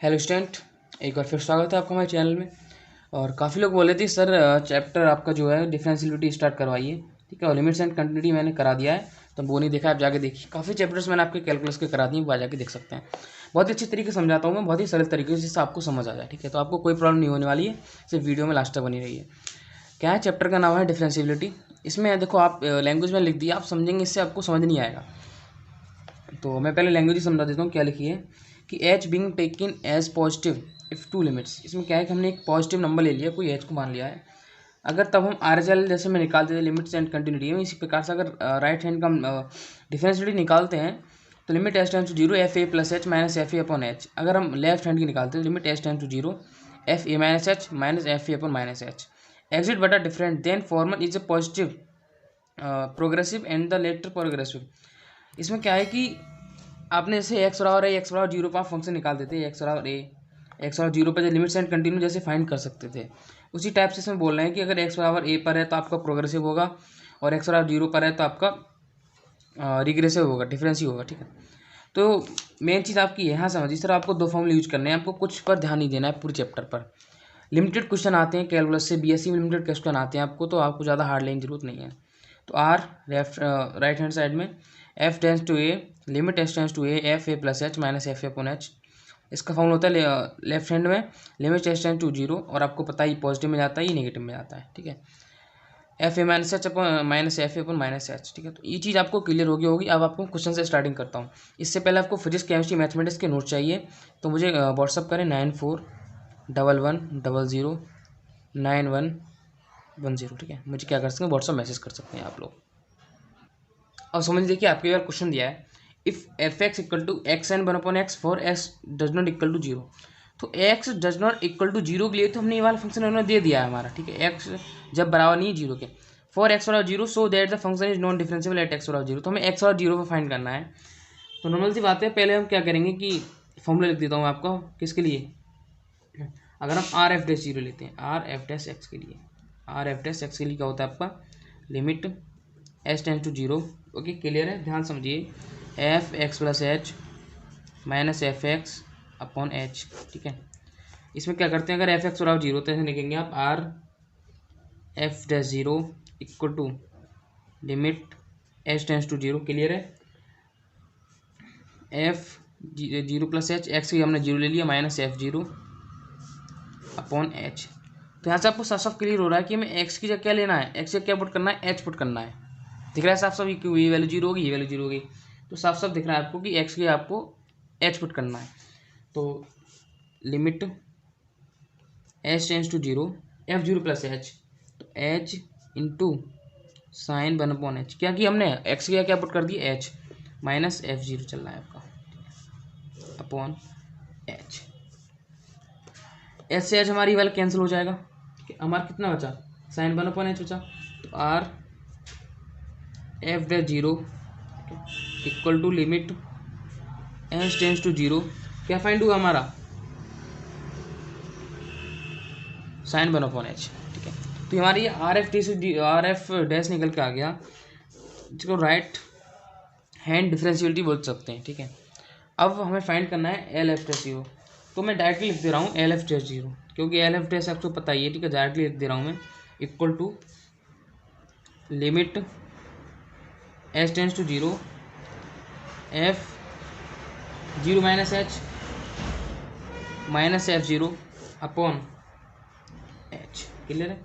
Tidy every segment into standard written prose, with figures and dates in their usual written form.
Hello student, एक बार फिर स्वागत है आपका हमारे चैनल में। और काफ़ी लोग बोले थे सर चैप्टर आपका जो है डिफरेंशियलिटी स्टार्ट करवाइए। ठीक है, और लिमिट्स एंड कंटिन्यूटी मैंने करा दिया है, तो वो नहीं देखा आप जाके देखिए। काफ़ी चैप्टर्स मैंने आपके कैलकुलस के करा दिए, वो जाके देख सकते हैं। बहुत ही अच्छे तरीके से समझाता हूँ मैं, बहुत ही सरल तरीके से, जिससे आपको समझ आ जाए। ठीक है, तो आपको कोई प्रॉब्लम नहीं होने वाली है, सिर्फ वीडियो में लास्ट तक बनी रही है। क्या है, चैप्टर का नाम है डिफरेंशियलिटी। इसमें देखो आप लैंग्वेज में लिख दिया, आप समझेंगे, इससे आपको समझ नहीं आएगा। तो मैं पहले लैंग्वेज ही समझा देता हूँ क्या लिखी है कि H being taken as positive if to limits. इसमें क्या है कि हमने एक पॉजिटिव नंबर ले लिया, कोई एच को मान लिया है। अगर तब हम आर एच एल जैसे में निकालते थे लिमिट्स एंड कंटिन्यूटी में, इसी प्रकार से अगर राइट हैंड का डिफरेंशियलिटी निकालते हैं तो limit h tends to zero f a plus h minus f a upon h. अगर हम लेफ्ट हैंड की निकालते हैं limit h tends to zero f a minus h minus f a upon minus h. Exist बटा different than former is a positive progressive and the latter progressive. इसमें क्या है कि आपने जैसे एक्स बराबर है, एक्स बराबर जीरो पर आप फंक्शन निकाल देते हैं, एक्स बराबर ए, एक्स बराबर जीरो पर जो लिमिट्स एंड कंटिन्यू जैसे फाइंड कर सकते थे, उसी टाइप से इसमें बोल रहे हैं कि अगर एक्स बराबर ए पर है तो आपका प्रोग्रेसिव होगा, और एक्स बराबर जीरो पर है तो आपका रिग्रेसिव होगा, डिफरेंस ही होगा। ठीक है, तो मेन चीज़ आपकी यहाँ समझिए सर, आपको दो फॉर्मूले यूज करने हैं, आपको कुछ पर ध्यान नहीं देना है पूरे चैप्टर पर। लिमिटेड क्वेश्चन आते हैं कैलकुलस से, बीएससी में लिमिटेड क्वेश्चन आते हैं आपको, तो आपको ज़्यादा हार्ड लेने की जरूरत नहीं है। तो R left right hand side में f tends to a limit h tends to a f a plus h minus f a upon h. इसका फॉर्मूला होता है लेफ्ट हैंड में limit h tends to zero, और आपको पता है positive में जाता है, ये नेगेटिव में जाता है। ठीक है, F a minus h upon minus f A upon minus h. ठीक है, तो ये चीज़ आपको क्लियर होगी। अब आपको क्वेश्चन से स्टार्टिंग करता हूँ। इससे पहले आपको फिजिक्स केमिस्ट्री मैथमेटिक्स के नोट चाहिए, तो मुझे व्हाट्सअप करें 9411009110। ठीक है, मुझे क्या कर सकते हैं, व्हाट्सअप मैसेज कर सकते हैं आप लोग। अब समझ देखिए, आपके बार क्वेश्चन दिया है if f x equal to x n one upon x for x does not equal to zero. तो x does not equal to zero के लिए तो हमने ये वाला फंक्शन उन्होंने दे दिया है हमारा। ठीक है, एक्स जब बराबर नहीं है जीरो के, फॉर एक्स बराबर zero so that the function is non differentiable at x बराबर जीरो। तो हमें एक्स बराबर जीरो पर फाइंड करना है। तो नॉर्मल सी बात है, पहले हम क्या करेंगे कि फॉर्मूला लिख देता हूँ आपको किसके लिए। अगर हम आर एफ डैश जीरो लेते हैं, आर एफ डैश एक्स के लिए, आर एफ डैश एक्स के लिए क्या होता है आपका limit h tends to zero. Okay, clear है, ध्यान समझिए, f x plus h minus f x upon h. ठीक है, इसमें क्या करते हैं, अगर एफ एक्स बराबर जीरो तो ऐसे लिखेंगे आप R f dash zero equal to limit h tends to zero. Clear है, f zero plus h, x की हमने जीरो ले लिया, minus f zero upon h. तो यहाँ से आपको साफ साफ क्लियर हो रहा है कि हमें एक्स की जगह क्या लेना है, एक्स की जगह क्या पुट करना है, एच पुट करना है। दिख रहा है साफ साफ, ये वैल्यू जीरो होगी, ये वैल्यू जीरो होगी, तो साफ साफ दिख रहा है आपको कि एक्स की आपको एच पुट करना है। तो limit h tends to zero f zero plus h, तो h into sine one upon h. क्या किया हमने, एक्स की क्या पुट कर दी, एच माइनस एफ जीरो चल रहा है आपका अपॉन एच। एच से एच हमारी वैल्यू कैंसिल हो जाएगा, हमारा कितना बचा, साइन वन अपॉन एच बचा। तो are f dash zero equal to limit h tends to zero, क्या फाइंड हुआ हमारा, साइन वन अपॉन एच। ठीक है, तो हमारी आर एफ डैश निकल के आ गया, जिसको राइट हैंड डिफरेंशियलिटी बोल सकते हैं। ठीक है, अब हमें फाइंड करना है एल एफ डैश जीरो। तो मैं डायरेक्टली लिख दे रहा हूँ एल एफ डैश जीरो, क्योंकि एल एफ डैश आपको पता ही है। ठीक है, डायरेक्टली लिख दे रहा हूँ मैं, equal to limit h tends to zero f zero minus h minus f zero upon h. Clear है,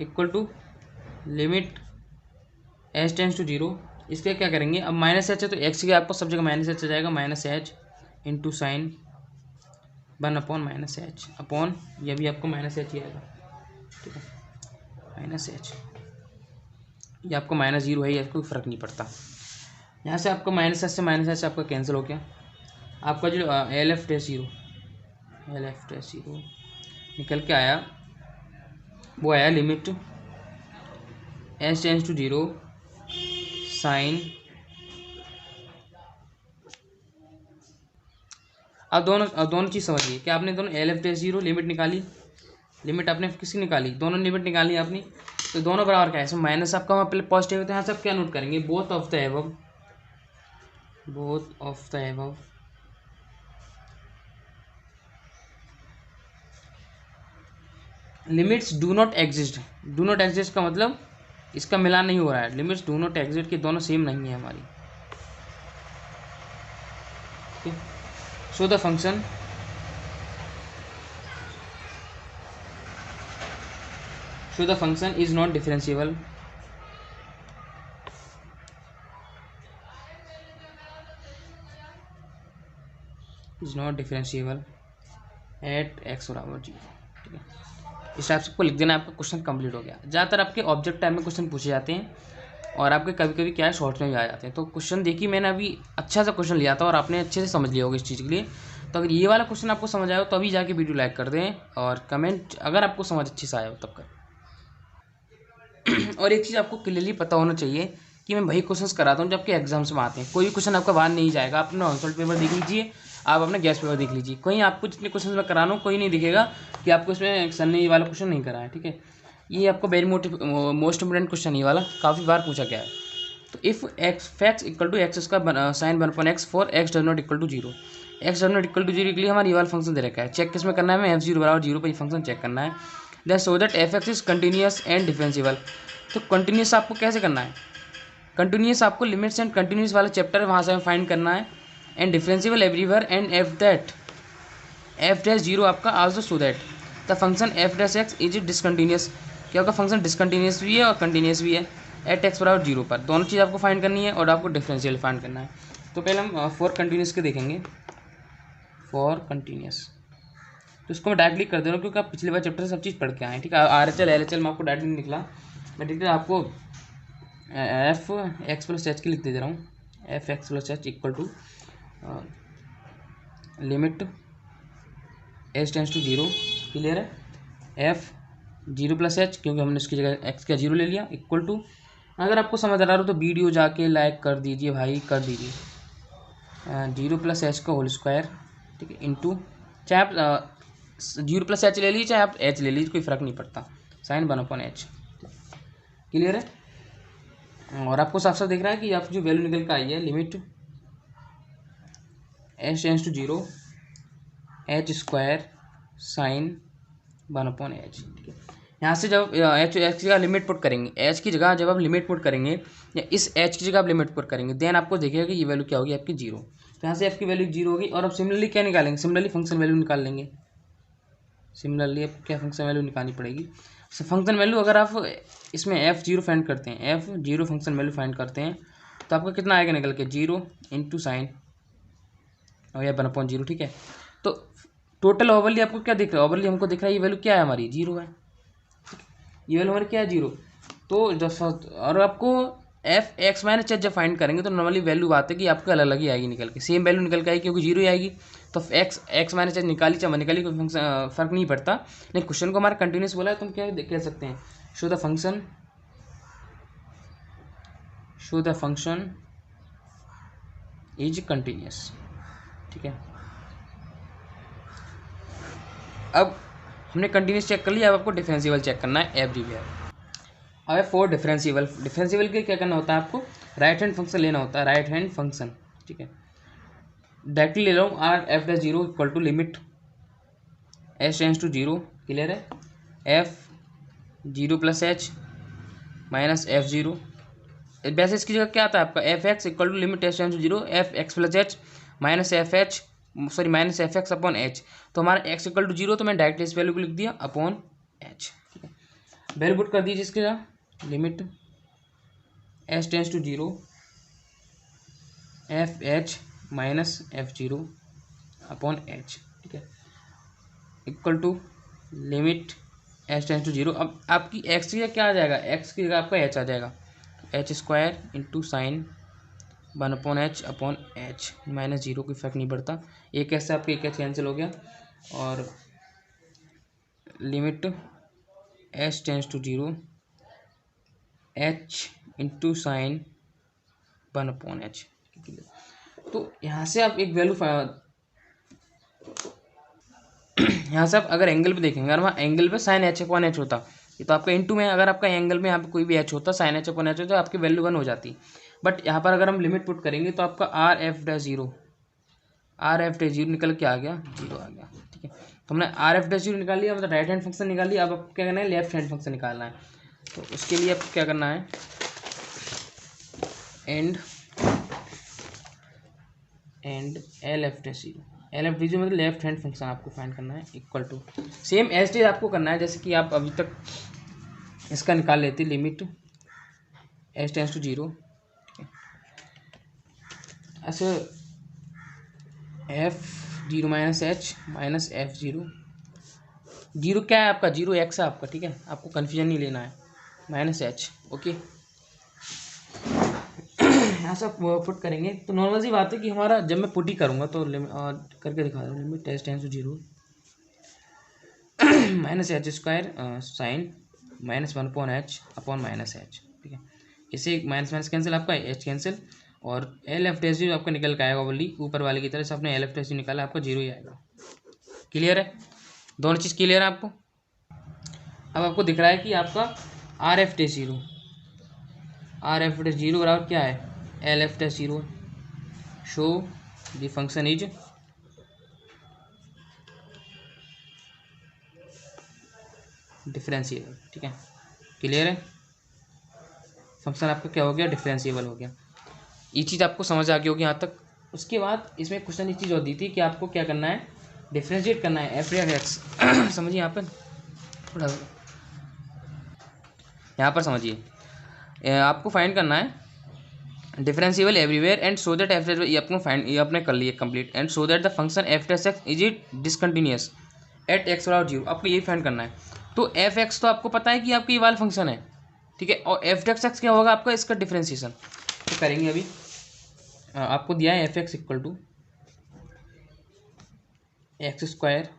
equal to limit h tends to zero. इसके क्या करेंगे, अब माइनस एच है तो एक्स के आपको सब जगह माइनस एच आ जाएगा, minus H into sine one upon minus H upon, यह भी आपको माइनस एच ही आएगा। ठीक है, माइनस एच, ये आपको माइनस जीरो है, ये कोई फर्क नहीं पड़ता। यहाँ से आपको माइनस एच से माइनस एच आपका कैंसिल हो गया। आपका जो l f dash zero, l f dash zero निकल के आया, वो आया limit h tends to zero sine. अब दोनों चीज़ समझिए कि आपने दोनों l f dash zero limit निकाली, लिमिट आपने किसकी निकाली, दोनों लिमिट निकाली आपने, तो दोनों बराबर क्या है, इसमें माइनस आपका वहाँ पहले पॉजिटिव है, तो यहाँ से आप क्या नोट करेंगे, both of the above, both of the above limits do not exist, do not exist का मतलब इसका मिलान नहीं हो रहा है, लिमिट्स डू नॉट एग्जिस्ट की दोनों सेम नहीं है हमारी। So the function is not differentiable at x बराबर 0। ठीक है, इस टाइप से आपको लिख देना, आपका क्वेश्चन कंप्लीट हो गया। ज़्यादातर आपके ऑब्जेक्ट टाइप में क्वेश्चन पूछे जाते हैं और आपके कभी कभी क्या है शॉर्ट में भी आ जाते हैं। तो क्वेश्चन देखिए, मैंने अभी अच्छा सा क्वेश्चन लिया था और आपने अच्छे से समझ लिया होगा इस चीज़ के लिए। तो अगर ये वाला क्वेश्चन आपको समझ आया हो तो अभी जाके वीडियो लाइक कर दें और कमेंट अगर आपको समझ अच्छे से आया हो तब कर। और एक चीज़ आपको क्लियरली पता होना चाहिए कि मैं वही क्वेश्चंस कराता हूँ जो आपके एग्जाम्स में आते हैं। कोई भी क्वेश्चन आपका बाहर नहीं जाएगा। आप अपना आंसर पेपर देख लीजिए, आप अपना गैस पेपर देख लीजिए, कहीं आपको जितने क्वेश्चन में कराना हो कोई नहीं दिखेगा कि आपको इसमें सर ने ये वाला क्वेश्चन नहीं कराया। ठीक है, ये आपको वेरी मोस्ट इंपोर्टेंट क्वेश्चन ये वाला काफ़ी बार पूछा गया है। तो if x f x equal to x इसका sine 1/x for x does not equal to 0, x does not equal to 0 के लिए हमारा ये वाला फंक्शन दे रखा है। चेक किस में करना है, हमें f0 बराबर 0 पर ये फंक्शन चेक करना है। Then so that f(x) is continuous and differentiable. तो कंटिन्यूस आपको कैसे करना है, कंटिन्यूस आपको लिमिट्स एंड कंटिन्यूस वाला चैप्टर है वहाँ से हमें फाइंड करना है। And differentiable everywhere and f'0 आपका also so that the function f'(x) is discontinuous. क्या होगा, फंक्शन डिसकंटिन्यूस भी है और कंटिन्यूस भी है एट एक्स बराबर 0 पर। दोनों चीज़ आपको फाइंड करनी है और आपको डिफरेंशियल फाइंड करना है। तो पहले हम फॉर कंटिन्यूस के देखेंगे, फॉर कंटिन्यूस। तो इसको मैं डायरेक्टली कर दे रहा हूँ क्योंकि आप पिछले बार चैप्टर सब चीज़ पढ़ के आए। ठीक है, RHL LHL में आपको डायरेक्टली नहीं निकला, मैं ठीक है आपको f(x+h) की लिख दे रहा हूँ। f(x+h) equal to limit h tends to 0, clear है, f(0+h) क्योंकि हमने इसकी जगह x का 0 ले लिया, इक्वल टू, अगर आपको समझ आ रहा हो तो वीडियो जाके लाइक कर दीजिए भाई, कर दीजिए, 0+h का होल स्क्वायर। ठीक है, इंटू, चाहे आप 0+h ले लीजिए चाहे आप h ले लीजिए, कोई फ़र्क नहीं पड़ता, साइन 1/h। क्लियर है, और आपको साफ साफ दिख रहा है कि आप जो वैल्यू निकल कर आई है, limit h tends to 0 h square sine 1/h। ठीक है, यहाँ से जब h की जगह लिमिट पुट करेंगे, h की जगह जब आप लिमिट पुट करेंगे या इस h की जगह आप लिमिट पुट करेंगे, देन आपको देखिएगा कि ये वैल्यू क्या होगी आपकी 0। तो यहाँ से f की वैल्यू 0 होगी और अब सिमिलरली क्या निकालेंगे, सिमिलरली फंक्शन वैल्यू निकाल लेंगे। सिमिलरली अब क्या फंक्शन वैल्यू निकालनी पड़ेगी, फंक्शन वैल्यू अगर आप इसमें f0 फाइंड करते हैं, f0 फंक्शन वैल्यू फाइंड करते हैं तो आपका कितना आएगा निकल के 0 इंटू साइन और यह 1/0। ठीक है, तो टोटल ओवरली आपको क्या दिख रहा है, ओवरली हमको दिख रहा है ये वैल्यू क्या है हमारी 0 है, ये वैल्यू हमारी क्या है 0। तो जब और आपको f(x-h) जब फाइंड करेंगे तो नॉर्मली वैल्यू बात है कि आपको अलग अलग ही आएगी निकल के, सेम वैल्यू निकल के आएगी क्योंकि 0 ही आएगी। तो x-h निकाली चाहे निकाली कोई फंक्शन फ़र्क नहीं पड़ता। नहीं, क्वेश्चन को हमारा कंटिन्यूस बोला है तो हम क्या कह सकते हैं, show the function is continuous. ठीक है, अब हमने कंटिन्यूस चेक कर लिया, अब आपको डिफरेंशिएबल चेक करना है एवरीवेयर। अब फॉर डिफरेंशिएबल के लिए क्या करना होता है, आपको राइट हैंड फंक्शन लेना होता है, राइट हैंड फंक्शन। ठीक है, डायरेक्टली ले रहा हूँ, f'0 equal to limit h tends to 0, clear है, f(0+h) माइनस f0। वैसे इसकी जगह क्या आता है आपका f(x) equal to limit h tends to 0 f(x+h) minus f(x) upon h। तो हमारा x इक्वल टू 0, तो मैं डायरेक्टली इस वैल्यू को लिख दिया अपॉन h। ठीक है, वैल्यू पुट कर दीजिए इसके जगह, limit h tends to 0 f(h) minus f(0) upon h। ठीक है, equal to limit h tends to 0। अब आपकी x की जगह क्या आ जाएगा, x की जगह आपका h आ जाएगा, h square into sine 1/h upon h, minus 0 कोई फर्क नहीं पड़ता, एक h से आपका एक h कैंसिल हो गया, और limit h tends to 0 h into sine 1/h। तो यहाँ से आप एक वैल्यू यहाँ से आप अगर एंगल पे देखेंगे, अगर वहाँ एंगल पे साइन h/h होता, ये तो आपका इंटू में, अगर आपका एंगल में यहाँ पे कोई भी h होता, साइन h/h होता, आपकी वैल्यू 1 हो जाती। बट यहाँ पर अगर हम लिमिट पुट करेंगे तो आपका r f' 0 निकल के आ गया 0 आ गया। ठीक है, तो हमने आर एफ डैश जीरो निकाल लिया, मतलब राइट हैंड फंक्शन निकाल लिया। अब आपको क्या करना है, लेफ्ट हैंड फंक्शन निकालना है। तो उसके लिए आपको क्या करना है, and l f dash zero, l f dash zero मतलब लेफ्ट हैंड फंक्शन आपको फाइंड करना है, equal to same as it आपको करना है जैसे कि आप अभी तक इसका निकाल लेते, limit h tends to zero, ऐसे f zero minus f zero, zero क्या है आपका, जीरो एक्स है आपका, ठीक है, आपको कन्फ्यूजन नहीं लेना है, माइनस एच, ओके। यहाँ से पुट करेंगे तो नॉर्मल सी बात है कि हमारा जब मैं पुट ही करूँगा तो करके दिखा दूँ, limit h tends to zero minus h square sine minus one upon minus h, ठीक है। इसे माइनस माइनस कैंसिल, आपका एच कैंसिल, और एल एफ टेस्ट आपका निकल के आएगा, वही ऊपर वाले की तरह से आपने एल एफ टेस्ट निकाला, आपका जीरो ही आएगा। क्लियर है, दोनों चीज़ क्लियर है आपको। अब आपको दिख रहा है कि आपका r f test zero, r f test zero बराबर क्या है, l f test zero, show the function is differentiable, ठीक है। क्लियर है, फंक्शन आपका क्या हो गया, डिफरेंशिएबल हो गया। ये चीज़ आपको समझ आ गई होगी यहाँ तक। उसके बाद इसमें क्वेश्चन एक चीज़ और दी थी कि आपको क्या करना है, डिफरेंशिएट करना है एफ या एक्स। समझिए यहाँ पर थोड़ा, यहाँ पर समझिए, आपको फाइंड करना है differentiable everywhere and so that f, ये आपको फाइंड, ये आपने कर लिया complete, and so that the function f s x is it discontinuous at x बराबर जीरो, आपको यही फाइंड करना है। तो एफ एक्स तो आपको पता है कि आपकी ये वाला फंक्शन है, ठीक है, और एफ एक्स क्या होगा आपका, इसका डिफरेंशिएशन तो करेंगे अभी। आपको दिया है f x equal to x square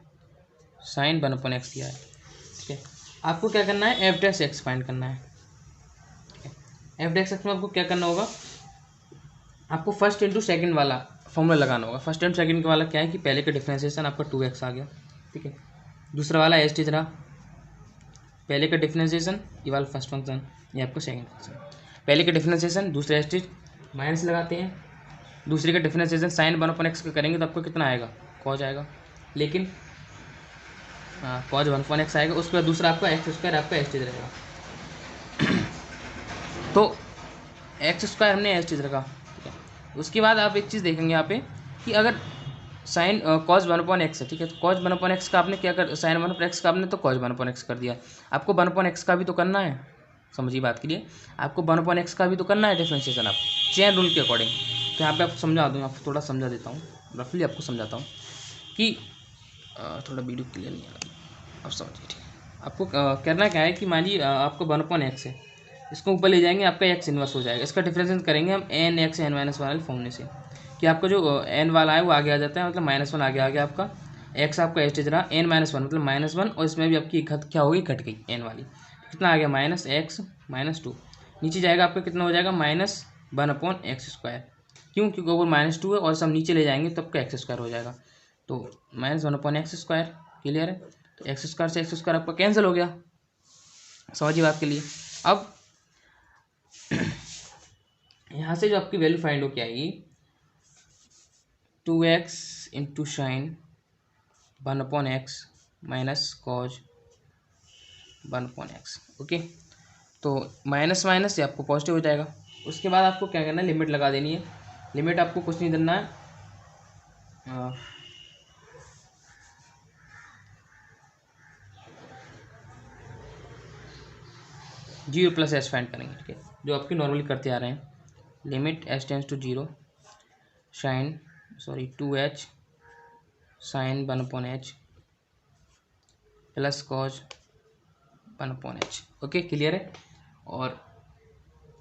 sine one upon x दिया है, ठीक है। आपको क्या करना है, एफ डैश एक्स फाइंड करना है, एफ डैश एक्स में आपको क्या करना होगा, आपको फर्स्ट इंटू सेकंड वाला फॉर्मूला लगाना होगा। फर्स्ट एंड सेकंड वाला क्या है कि पहले का डिफरेंशिएशन आपका 2x आ गया, ठीक है। दूसरा वाला एच टी रहा, पहले का डिफरेंशिएशन, ये वाला फर्स्ट फंक्शन, ये आपका सेकंड फंक्शन। पहले का डिफरेंशिएशन, दूसरा एच टी माइनस लगाते हैं, दूसरे का differentiation sign one upon x का करेंगे तो आपको कितना आएगा, कॉज आएगा, लेकिन कॉज वन अपॉन एक्स आएगा। उसके बाद दूसरा आपका एक्स स्क्वायर, आपका एच टी रहेगा। तो एक्स स्क्वायर हमने एच टी रखा, ठीक है। उसके बाद आप एक चीज़ देखेंगे यहाँ पे कि अगर sign cause one upon x है, ठीक है, तो कॉज वन अपॉन एक्स का आपने क्या कर, साइन वन अपॉन एक्स का आपने तो कॉज वन अपॉन एक्स कर दिया, आपको वन अपॉन एक्स का भी तो करना है, समझिए बात के लिए, आपको वन अपॉन एक्स का भी तो करना है डिफरेंशिएशन, आप चेन रूल के अकॉर्डिंग। तो यहाँ पे आपको समझा दूँ, आपको थोड़ा समझा देता हूँ, रफली आपको समझाता हूँ कि थोड़ा वीडियो क्लियर नहीं आ रहा, अब समझिए, ठीक है। आपको करना क्या है कि मान लीजिए आपको वन अपॉन एक्स है, इसको ऊपर ले जाएंगे, आपका एक्स इन्वर्स हो जाएगा, इसका डिफरेंशिएशन करेंगे हम n x n minus one फॉर्मूले से, कि आपका जो एन वाला है वो आगे आ जाता है, मतलब माइनस वन आगे आ गया आपका, एक्स आपका एच रहा, एन माइनस वन मतलब माइनस वन, और इसमें भी आपकी क्या होगी, घट गई एन वाली, कितना आ गया, माइनस एक्स माइनस टू, नीचे जाएगा आपका कितना हो जाएगा, minus one upon x square, क्यों, क्योंकि वो माइनस टू है और सब नीचे ले जाएंगे तो आपका एक्स स्क्वायर हो जाएगा, तो minus one upon x square. Clear है, तो एक्स स्क्वायर से एक्स स्क्वायर आपका कैंसिल हो गया, समझिए बात के लिए। अब यहाँ से जो आपकी वैल्यू फाइंड हो क्या आएगी, 2x into sine one upon x minus cos one upon x, okay. तो माइनस माइनस से आपको पॉजिटिव हो जाएगा। उसके बाद आपको क्या करना है, लिमिट लगा देनी है, लिमिट आपको कुछ नहीं देना है, जीरो प्लस एच फाइंड करेंगे, ठीक है, जो आपकी नॉर्मली करते आ रहे हैं, limit h tends to zero sine 2h sine one upon h plus cos one upon h, okay. Clear है, और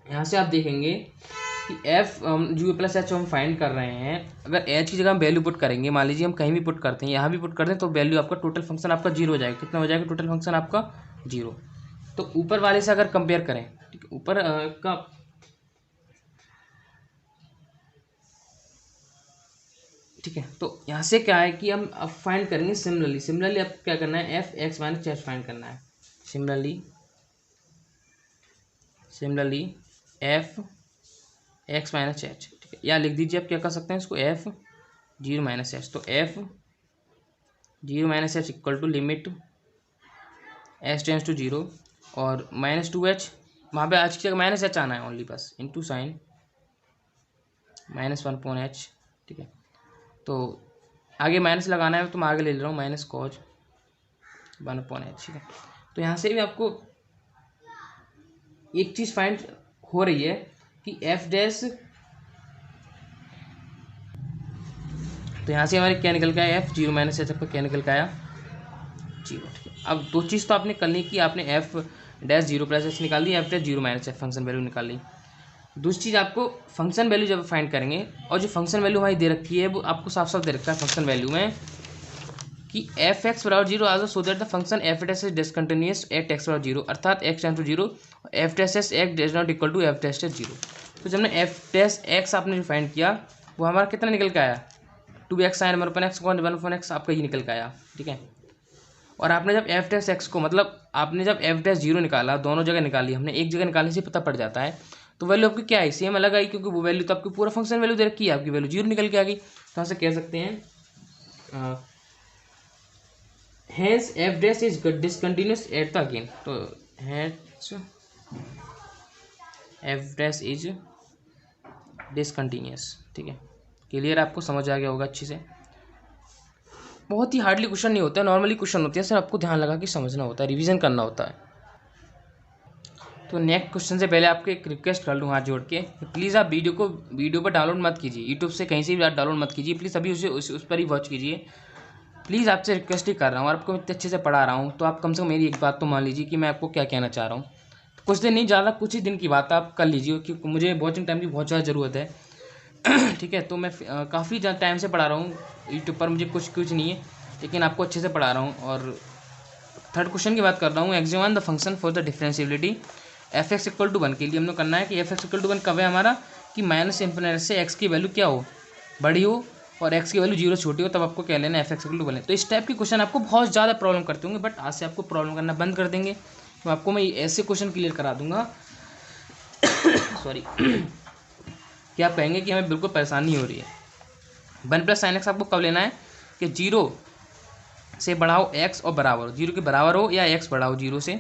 यहाँ से आप देखेंगे कि एफ जो प्लस एच हम फाइंड कर रहे हैं, अगर एच की जगह हम वैल्यू पुट करेंगे, मान लीजिए हम कहीं भी पुट करते हैं, यहाँ भी पुट करते हैं, तो वैल्यू आपका टोटल फंक्शन आपका जीरो हो जाएगा, कितना हो जाएगा टोटल फंक्शन आपका, जीरो। तो ऊपर वाले से अगर कंपेयर करें, ठीक है, ऊपर का ठीक है, तो यहाँ से क्या है कि हम अब फाइंड करेंगे सिमिलरली अब क्या करना है, f x minus H find करना है, similarly F x minus h, ठीक है, या लिख दीजिए आप क्या कर सकते हैं इसको, एफ जीरो माइनस एच, तो f zero minus h equal to limit h tends to zero और माइनस टू एच, वहाँ पर आज की जगह माइनस एच आना है ओनली बस, into sine minus one upon h. ठीक है, तो आगे माइनस लगाना है तो मैं आगे ले रहा हूँ minus cos one upon h. ठीक है, तो यहाँ से भी आपको एक चीज़ फाइंड हो रही है कि एफ डैश, तो यहाँ से हमारे क्या निकल के आया, एफ जीरो माइनस एच आपका क्या निकल के आया, जीरो। ठीक है, अब दो चीज़ तो आपने कर ली कि आपने f dash zero plus h निकाल दी, f dash zero minus h function value निकाल ली। दूसरी चीज़ आपको फंक्शन वैल्यू जब फाइंड करेंगे, और जो फंक्शन वैल्यू हमारी दे रखी है वो आपको साफ साफ दे रखा है फंक्शन वैल्यू में कि एफ एक्स बराबर zero also so that the function f dash is discontinuous at x बराबर जीरो, अर्थात x tend to zero f dash s x dash not equal to f dash s zero. तो जब हमने F dash x आपने जो find किया वो हमारा कितना निकल के आया, two x sine one upon x one upon x आपका ये निकल के आया। ठीक है, और आपने जब एफ डैश एक्स को, मतलब आपने जब एफ डैश जीरो निकाला, दोनों जगह निकाली हमने, एक जगह निकालने से पता पड़ जाता है, तो वैल्यू आपकी क्या आई, सेम अलग आई, क्योंकि वो वैल्यू तो आपकी पूरा फंक्शन वैल्यू दे रखी है, आपकी वैल्यू जीरो निकल के आ गई। तो यहाँ से कह सकते हैं hence f dash is discontinuous at the again, तो hence f dash is discontinuous। ठीक है, क्लियर, आपको समझ आ गया होगा अच्छे से। बहुत ही हार्डली क्वेश्चन नहीं होता है, नॉर्मली क्वेश्चन होते हैं, सर आपको ध्यान लगा के समझना होता है, रिवीजन करना होता है। तो नेक्स्ट क्वेश्चन से पहले आपको एक रिक्वेस्ट कर लूँ हाथ जोड़ के, प्लीज़ आप वीडियो पर डाउनलोड मत कीजिए, यूट्यूब से कहीं से भी आप डाउनलोड मत कीजिए, प्लीज़ अभी उस पर ही वॉच कीजिए। प्लीज़ आपसे रिक्वेस्ट ही कर रहा हूँ, और आपको इतने अच्छे से पढ़ा रहा हूँ, तो आप कम से कम मेरी एक बात तो मान लीजिए कि मैं आपको क्या कहना चाह रहा हूँ। तो कुछ दिन नहीं, ज़्यादा कुछ ही दिन की बात आप कर लीजिए, क्योंकि मुझे वॉचिंग टाइम की बहुत ज़्यादा ज़रूरत है। ठीक है, तो मैं काफ़ी टाइम से पढ़ा रहा हूँ यूट्यूब पर, मुझे कुछ नहीं है, लेकिन आपको अच्छे से पढ़ा रहा हूँ। और थर्ड क्वेश्चन की बात कर रहा हूँ, examine the function for the differentiability f x equal to one के लिए हमने करना है कि f x equal to one कब है हमारा, कि माइनस इन्फिनिटी से एक्स की वैल्यू क्या हो, बड़ी हो, और एक्स की वैल्यू जीरो छोटी हो, तब आपको क्या लेना है, f x equal to one. तो इस टाइप के क्वेश्चन आपको बहुत ज़्यादा प्रॉब्लम करते होंगे, बट आज से आपको प्रॉब्लम करना बंद कर देंगे, तो आपको मैं ऐसे क्वेश्चन क्लियर करा दूंगा सॉरी कि आप कहेंगे कि हमें बिल्कुल परेशानी हो रही है। वन प्लस साइन एक्स आपको कब लेना है, कि जीरो से बड़ा हो एक्स और बराबर हो, जीरो के बराबर हो या एक्स बड़ा हो जीरो से,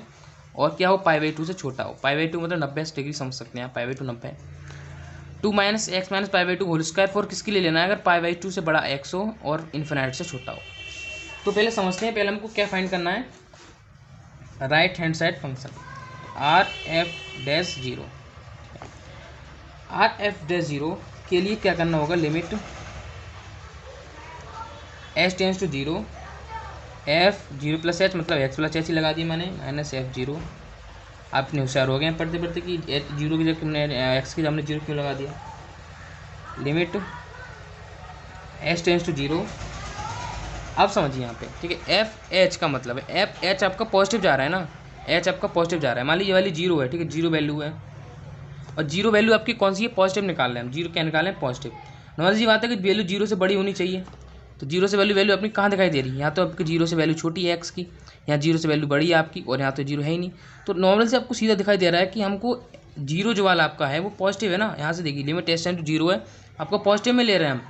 और क्या हो, पाई बाई टू से छोटा हो। पाई बाई टू मतलब 90 डिग्री समझ सकते हैं आप, pi by two 90। Two minus x minus pi by two whole square for किसके लिए लेना है, अगर पाई बाई टू से बड़ा एक्स हो और इन्फिनिटी से छोटा हो। तो पहले समझते हैं, पहले हमको क्या फाइंड करना है, right hand side function r f dash zero. R f dash zero के लिए क्या करना होगा, limit h tends to zero f zero plus h, मतलब एक्स प्लस एच ही लगा दी मैंने, माइनस एफ जीरो। आपने होशियार हो गए हैं पढ़ते पढ़ते कि जीरो की जगह हमने एक्स की जगह हमने जीरो क्यों लगा दिया। Limit h tends to zero, अब समझिए यहाँ पे, ठीक है, एफ एच का मतलब है, एफ एच आपका पॉजिटिव जा रहा है ना, एच आपका पॉजिटिव जा रहा है, मान लीजिए वाली जीरो है, ठीक है, जीरो वैल्यू है, और जीरो वैल्यू आपकी कौन सी है, पॉजिटिव निकाल रहे हैं हम, जीरो क्या निकाल रहे हैं, पॉजिटिव। नॉर्मल सी बात है कि वैल्यू जीरो से बड़ी होनी चाहिए, तो जीरो से वैल्यू अपनी कहाँ दिखाई दे रही है, यहाँ तो आपकी जीरो से वैल्यू छोटी है एक्स की, यहाँ जीरो से वैल्यू बड़ी है आपकी, और यहाँ तो जीरो है ही नहीं, तो नॉर्मल से आपको सीधा दिखाई दे रहा है कि हमको जीरो जो वाला आपका है वो पॉजिटिव है ना। यहाँ से देखिए limit h tend to zero है, आपको पॉजिटिव में ले रहे हैं हम,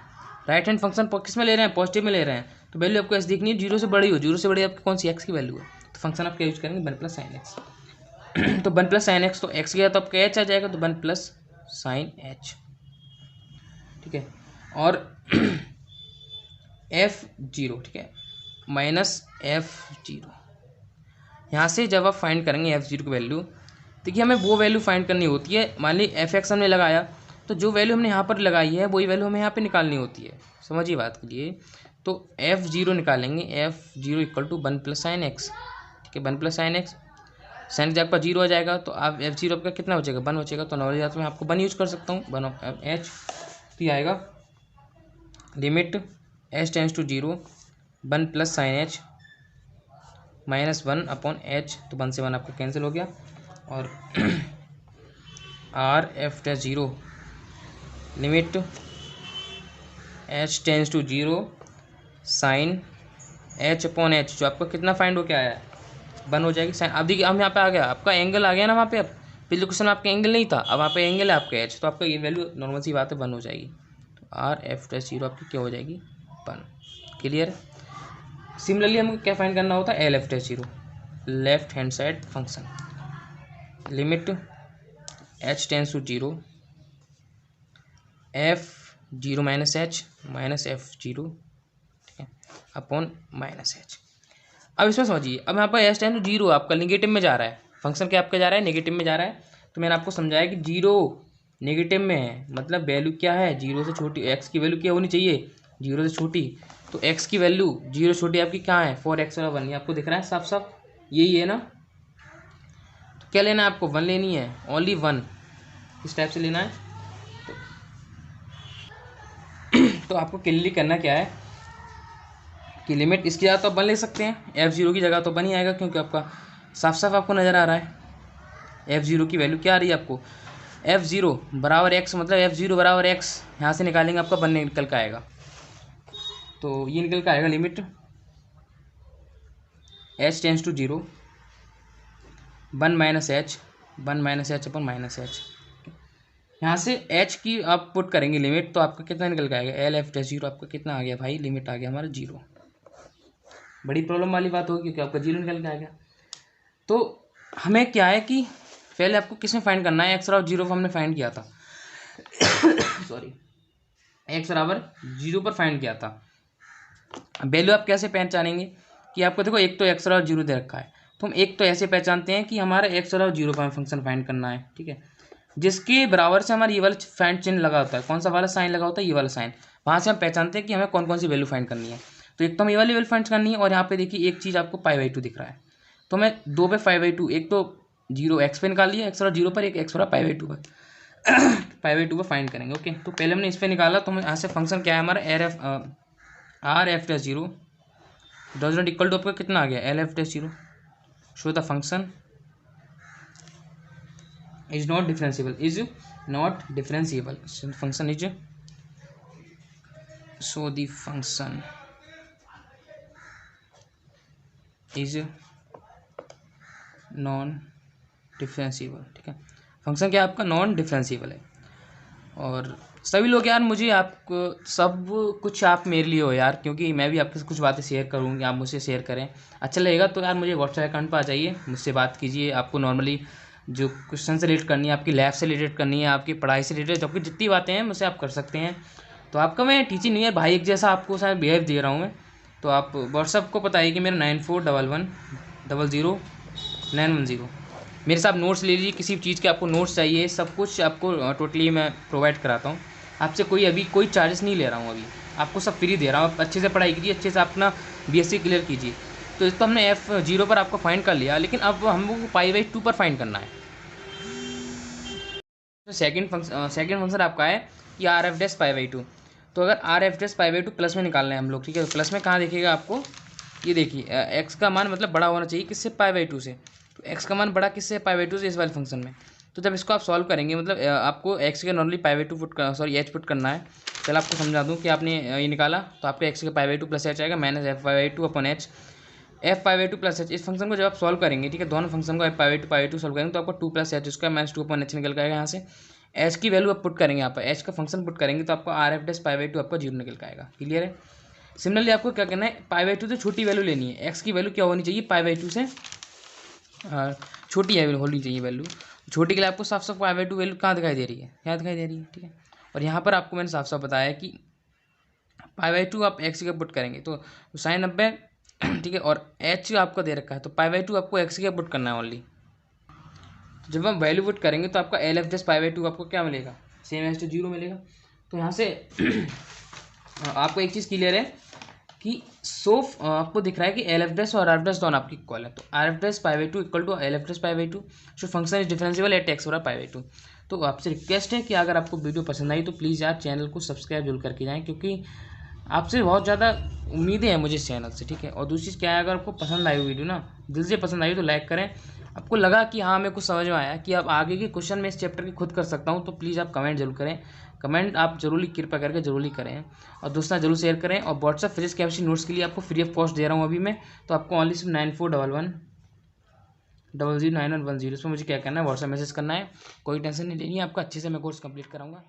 राइट हैंड फंक्शन किस में ले रहे हैं, पॉजिटिव में ले रहे हैं, तो वैल्यू आपको ऐसे देखनी है जीरो से बड़ी हो, जीरो से बड़ी आपकी कौन सी एक्स की वैल्यू है, तो फंक्शन आप क्या यूज करेंगे, वन प्लस साइन एक्स। तो वन प्लस साइन एक्स, तो एक्स गया तो आपका एच आ जाएगा, तो वन प्लस साइन एच, ठीक है, और एफ जीरो, ठीक है, माइनस एफ जीरो। यहाँ से जब आप फाइंड करेंगे एफ जीरो की वैल्यू, देखिए हमें वो वैल्यू फाइंड करनी होती है, मान ली एफ एक्स हमने लगाया, तो जो वैल्यू हमने यहाँ पर लगाई है वही वैल्यू हमें यहाँ पे निकालनी होती है, समझिए बात के लिए। तो एफ जीरो निकालेंगे, f zero equal to one plus sine x, ठीक है, one plus sine x, sine की जगह पर जीरो आ जाएगा, तो आप एफ जीरो आपका कितना बचेगा, वन बचेगा, तो नॉर्मली मैं आपको वन यूज कर सकता हूँ, वन ऑफ एच, तो आएगा limit h tends to zero one plus sine h minus one upon h, तो वन से वन आपका कैंसिल हो गया, और are f dash zero limit h tends to zero sine h upon h, जो आपका कितना फाइंड हो क्या आया है, वन हो जाएगी साइन। अब देखिए हम यहाँ पे आ गया, आपका एंगल आ गया ना वहाँ पे, अब पिछले क्वेश्चन में आपका एंगल नहीं था, अब वहाँ पे एंगल है आपका एच, तो आपका ये वैल्यू नॉर्मल सी बात है वन हो जाएगी, तो आर एफ डैश जीरो आपकी क्या हो जाएगी, वन। क्लियर है, सिमिलरली हमको क्या फाइंड करना होता है, l f dash zero, left hand side function, limit h tends to zero, f zero minus f zero, ठीक है, अपॉन माइनस एच। अब इसमें समझिए, अब यहाँ पर एच टेंस टू जीरो आपका नेगेटिव में जा रहा है, फंक्शन क्या आपका जा रहा है, नेगेटिव में जा रहा है। तो मैंने आपको समझाया कि जीरो नेगेटिव में है, मतलब वैल्यू क्या है, जीरो से छोटी, एक्स की वैल्यू क्या होनी चाहिए, जीरो से छोटी। तो एक्स की वैल्यू जीरो छोटी आपकी कहाँ है, 4x/1, ये आपको दिख रहा है साफ साफ, यही है ना। तो क्या लेना है आपको, 1 लेनी है, ओनली 1, इस टाइप से लेना है। तो आपको क्लियरली करना क्या है कि लिमिट इसकी जगह तो आप 1 ले सकते हैं, f0 की जगह तो 1 ही आएगा, क्योंकि आपका साफ साफ आपको नज़र आ रहा है f0 की वैल्यू क्या आ रही है आपको, f0 बराबर x, मतलब f0 बराबर x, यहाँ से निकालेंगे आपका 1 निकल का आएगा। तो ये निकल का आएगा limit h tends to zero, 1 minus h upon minus h. यहाँ से h की आप पुट करेंगे लिमिट, तो आपका कितना निकल के आएगा, एल एफ डैश जीरो आपका कितना आ गया भाई, लिमिट आ गया हमारा जीरो। बड़ी प्रॉब्लम वाली बात होगी क्योंकि आपका जीरो निकल के आ गया। तो हमें क्या है कि पहले आपको किस में फाइंड करना है, एक्स बराबर जीरो पर हमने फाइंड किया था सॉरी, एक्स बराबर जीरो पर फाइंड किया था। वैल्यू आप कैसे पहचानेंगे कि आपको देखो, एक तो एक्स बराबर जीरो दे रखा है, तो हम एक तो ऐसे पहचानते हैं कि हमारा एक्स बराबर जीरो पर फंक्शन फाइंड करना है, ठीक है, जिसके बराबर से हमारा ये वाला फाइंड चिन्ह लगा होता है, कौन सा वाला साइन लगा होता है, ये वाला साइन, वहाँ से हम पहचानते हैं कि हमें कौन कौन सी वैल्यू फाइंड करनी है। तो एक तो हम ये वाली वैल्यू फाइंड करनी है, और यहाँ पे देखिए एक चीज़ आपको π/2 दिख रहा है, तो मैं 2 पे 5/2, एक तो जीरो एक्स पे निकाल लिया, एक्स बराबर जीरो पर, एक एक्स बराबर π/2 पर π/2 पर फाइंड करेंगे। ओके, तो पहले हमने इस पर निकाला, तो यहाँ से फंक्शन क्या है हमारा, r f dash zero does not equal to आपका कितना आ गया, l f dash zero, show the function is not differentiable, function is, so the function is non differentiable, ठीक है, फंक्शन क्या आपका नॉन डिफरेंशिएबल है। और सभी लोग यार, मुझे आपको सब कुछ आप मेरे लिए हो यार, क्योंकि मैं भी आपके कुछ बातें शेयर करूँगी, आप मुझसे शेयर करें, अच्छा लगेगा तो यार मुझे व्हाट्सएप अकाउंट पर आ जाइए, मुझसे बात कीजिए। आपको नॉर्मली जो क्वेश्चन से रिलेटेड करनी है, आपकी लैब से रिलेटेड करनी है, आपकी पढ़ाई से रिलेटेड, आपकी जितनी बातें हैं मुझसे आप कर सकते हैं। तो आपका मैं टीचिंग ईयर भाई एक जैसा आपको शायद बिहेव दे रहा हूँ मैं। तो आप व्हाट्सअप को पता है कि मेरा 9411000910, मेरे साथ नोट्स ले लीजिए, किसी भी चीज़ के आपको नोट्स चाहिए, सब कुछ आपको टोटली मैं प्रोवाइड कराता हूँ। आपसे अभी कोई चार्जेस नहीं ले रहा हूँ, अभी आपको सब फ्री दे रहा हूँ। आप अच्छे से पढ़ाई कीजिए, अच्छे से अपना BSc क्लियर कीजिए। तो इस तो हमने f0 पर आपको फाइंड कर लिया, लेकिन अब हमको π/2 पर फाइंड करना है। तो सेकंड फंक्शन आपका है कि आर एफ डैश π/2। तो अगर आर एफ डैश π/2 प्लस में निकालना है हम लोग, ठीक है, तो प्लस में कहाँ देखिएगा आपको, ये देखिए एक्स का मान मतलब बड़ा होना चाहिए किससे, π/2 से। तो एक्स का मान बड़ा किससे, π/2 से, इस वाले फंक्शन में। तो जब इसको आप सॉल्व करेंगे, मतलब आपको एक्स का नॉर्मली π/2 एच पुट करना है। चलो आपको समझा दूँ कि आपने ये निकाला, तो आपके एक्स का π/2 प्लस एच आएगा, minus f/2 upon H, f/2 plus H. इस फंक्शन को जब आप सॉल्व करेंगे, ठीक है, दोनों फंक्शन को f/2 सॉल्व करेंगे, तो आपको 2 प्लस एच उसका माइनस 2 अपॉन एच निकल आएगा। यहाँ से एच की वैल्यू आप पुट करेंगे, यहाँ पर एच का फंक्शन पुट करेंगे, तो आपको आर एफ डैश π/2 आपका जीरो निकल के आएगा। क्लियर है। सिमिलरली आपको क्या करना है, π/2 से छोटी वैल्यू लेनी है, एक्स की वैल्यू क्या होनी चाहिए, π/2 से छोटी होनी चाहिए वैल्यू। छोटी के लिए आपको साफ साफ π/2 वैल्यू कहाँ दिखाई दे रही है, यहाँ दिखाई दे रही है, ठीक है। और यहाँ पर आपको मैंने साफ साफ बताया कि π/2 आप एक्स का पुट करेंगे तो sin 90, ठीक है, और एच आपका दे रखा है, तो π/2 आपको एक्स का पुट करना है ओनली। जब हम वैल्यू पुट करेंगे तो आपका एल एफ डैश π/2 आपको क्या मिलेगा, सेम एज टू जीरो मिलेगा। तो यहाँ से आपको एक चीज़ क्लियर है कि आपको दिख रहा है कि एल एफ डैश और आर एफ डैश दोनों आपकी इक्वल है। तो are f dash π/2 equal to L f dash π/2, so function is differentiable at x बराबर π/2। तो आपसे रिक्वेस्ट है कि अगर आपको वीडियो पसंद आई तो प्लीज़ यार चैनल को सब्सक्राइब जरूर करके जाएँ, क्योंकि आपसे बहुत ज़्यादा उम्मीदें हैं मुझे इस चैनल से, ठीक है। और दूसरी चीज़ क्या है, अगर आपको पसंद आई वीडियो ना, दिल से पसंद आई तो लाइक करें। आपको लगा कि हाँ मेरे को समझ में आया कि अब आगे के क्वेश्चन में इस चैप्टर की खुद कर सकता हूँ, तो प्लीज़ आप कमेंट जरूर करें। कमेंट आप जरूर कृपया करके जरूर करें, और दोस्तों जरूर शेयर करें। और व्हाट्सएप फिजिक्स केमिस्ट्री नोट्स के लिए आपको फ्री ऑफ कॉस्ट दे रहा हूँ अभी मैं, तो आपको ओनली सिर्फ 9411009110 इसमें मुझे क्या करना है, व्हाट्सएप मैसेज करना है, कोई टेंशन नहीं लेनी है, आपको अच्छे से मैं कोर्स कंप्लीट कराऊंगा।